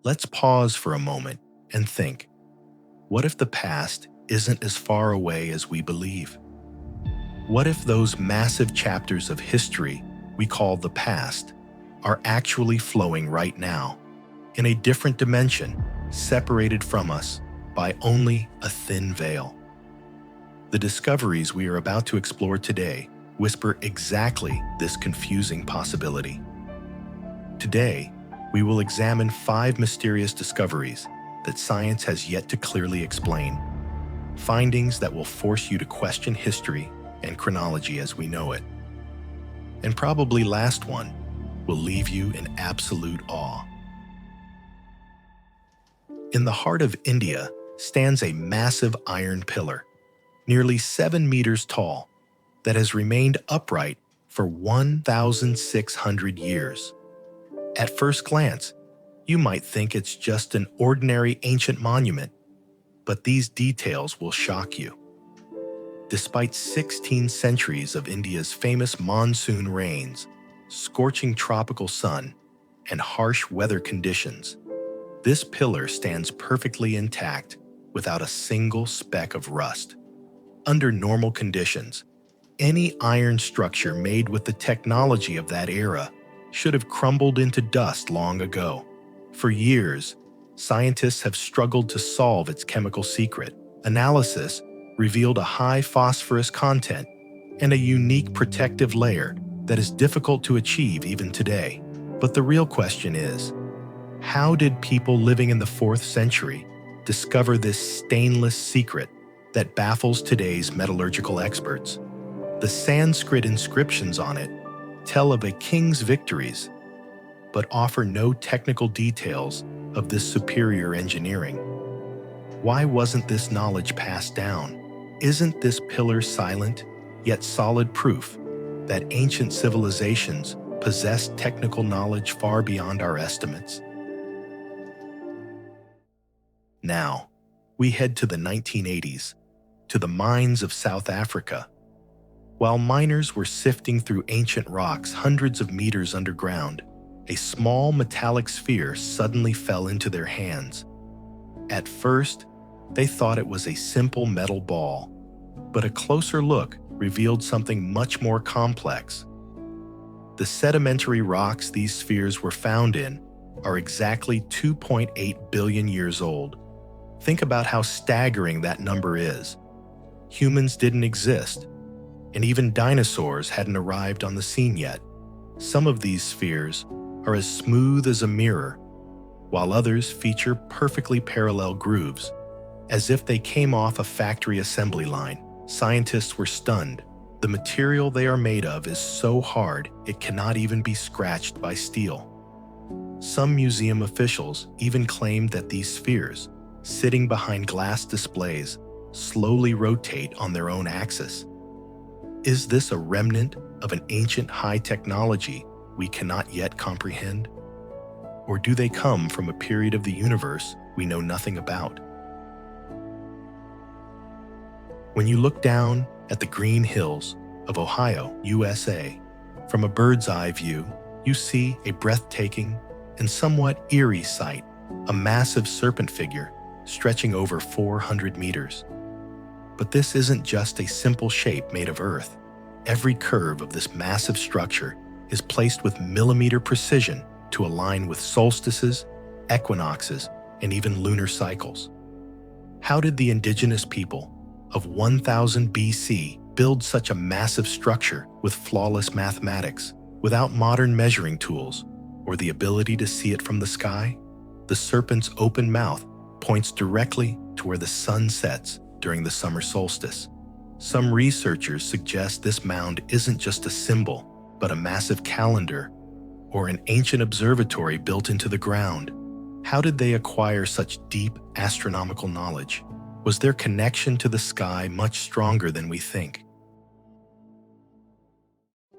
Let's pause for a moment and think, what if the past isn't as far away as we believe? What if those massive chapters of history we call the past are actually flowing right now, in a different dimension, separated from us by only a thin veil? The discoveries we are about to explore today whisper exactly this confusing possibility. Today, we will examine 5 mysterious discoveries that science has yet to clearly explain. Findings that will force you to question history and chronology as we know it. And probably last one will leave you in absolute awe. In the heart of India stands a massive iron pillar, nearly 7 meters tall, that has remained upright for 1,600 years. At first glance, you might think it's just an ordinary ancient monument, but these details will shock you. Despite 16 centuries of India's famous monsoon rains, scorching tropical sun, and harsh weather conditions, this pillar stands perfectly intact without a single speck of rust. Under normal conditions, any iron structure made with the technology of that era should have crumbled into dust long ago. For years, scientists have struggled to solve its chemical secret. Analysis revealed a high phosphorus content and a unique protective layer that is difficult to achieve even today. But the real question is, how did people living in the 4th century discover this stainless secret that baffles today's metallurgical experts? The Sanskrit inscriptions on it tell of a king's victories, but offer no technical details of this superior engineering. Why wasn't this knowledge passed down? Isn't this pillar silent, yet solid proof that ancient civilizations possessed technical knowledge far beyond our estimates? Now, we head to the 1980s, to the mines of South Africa. While miners were sifting through ancient rocks hundreds of meters underground, a small metallic sphere suddenly fell into their hands. At first, they thought it was a simple metal ball, but a closer look revealed something much more complex. The sedimentary rocks these spheres were found in are exactly 2.8 billion years old. Think about how staggering that number is. Humans didn't exist, and even dinosaurs hadn't arrived on the scene yet. Some of these spheres are as smooth as a mirror, while others feature perfectly parallel grooves, as if they came off a factory assembly line. Scientists were stunned. The material they are made of is so hard it cannot even be scratched by steel. Some museum officials even claimed that these spheres, sitting behind glass displays, slowly rotate on their own axis. Is this a remnant of an ancient high technology we cannot yet comprehend? Or do they come from a period of the universe we know nothing about? When you look down at the green hills of Ohio, USA, from a bird's eye view, you see a breathtaking and somewhat eerie sight, a massive serpent figure stretching over 400 meters. But this isn't just a simple shape made of earth. Every curve of this massive structure is placed with millimeter precision to align with solstices, equinoxes, and even lunar cycles. How did the indigenous people of 1000 BC build such a massive structure with flawless mathematics, without modern measuring tools or the ability to see it from the sky? The serpent's open mouth points directly to where the sun sets during the summer solstice. Some researchers suggest this mound isn't just a symbol, but a massive calendar or an ancient observatory built into the ground. How did they acquire such deep astronomical knowledge? Was their connection to the sky much stronger than we think?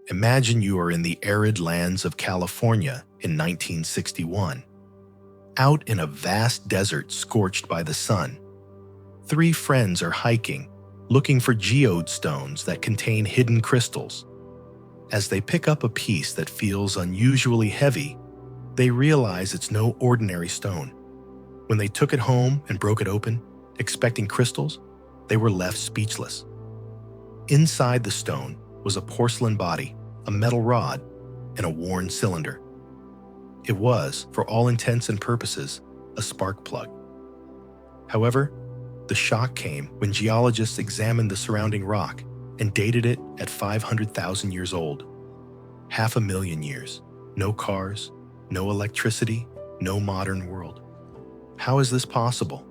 Imagine you are in the arid lands of California in 1961. Out in a vast desert scorched by the sun, 3 friends are hiking, looking for geode stones that contain hidden crystals. As they pick up a piece that feels unusually heavy, they realize it's no ordinary stone. When they took it home and broke it open, expecting crystals, they were left speechless. Inside the stone was a porcelain body, a metal rod, and a worn cylinder. It was, for all intents and purposes, a spark plug. However, the shock came when geologists examined the surrounding rock and dated it at 500,000 years old. 500,000 years. No cars, no electricity, no modern world. How is this possible?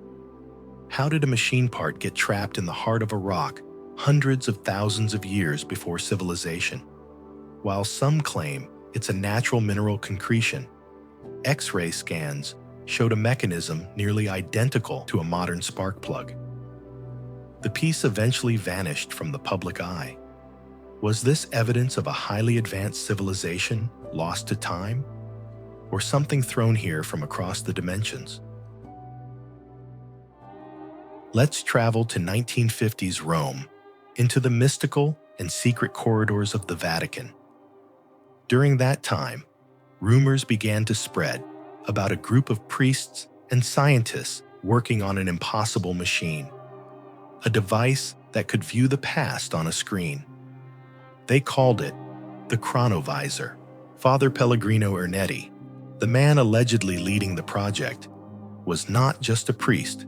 How did a machine part get trapped in the heart of a rock hundreds of thousands of years before civilization? While some claim it's a natural mineral concretion, X-ray scans showed a mechanism nearly identical to a modern spark plug. The piece eventually vanished from the public eye. Was this evidence of a highly advanced civilization lost to time, or something thrown here from across the dimensions? Let's travel to 1950s Rome, into the mystical and secret corridors of the Vatican. During that time, rumors began to spread about a group of priests and scientists working on an impossible machine, a device that could view the past on a screen. They called it the Chronovisor. Father Pellegrino Ernetti, the man allegedly leading the project, was not just a priest.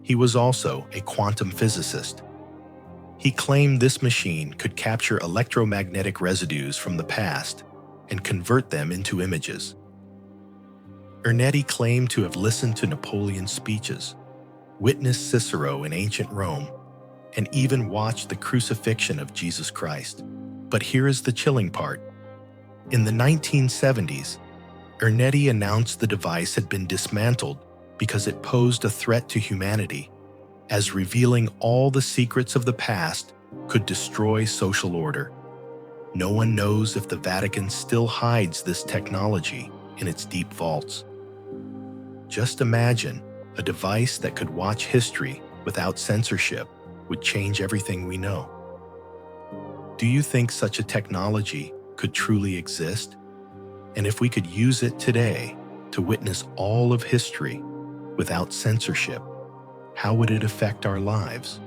He was also a quantum physicist. He claimed this machine could capture electromagnetic residues from the past and convert them into images. Ernetti claimed to have listened to Napoleon's speeches, witnessed Cicero in ancient Rome, and even watched the crucifixion of Jesus Christ. But here is the chilling part. In the 1970s, Ernetti announced the device had been dismantled because it posed a threat to humanity, as revealing all the secrets of the past could destroy social order. No one knows if the Vatican still hides this technology in its deep vaults. Just imagine a device that could watch history without censorship would change everything we know. Do you think such a technology could truly exist? And if we could use it today to witness all of history without censorship, how would it affect our lives?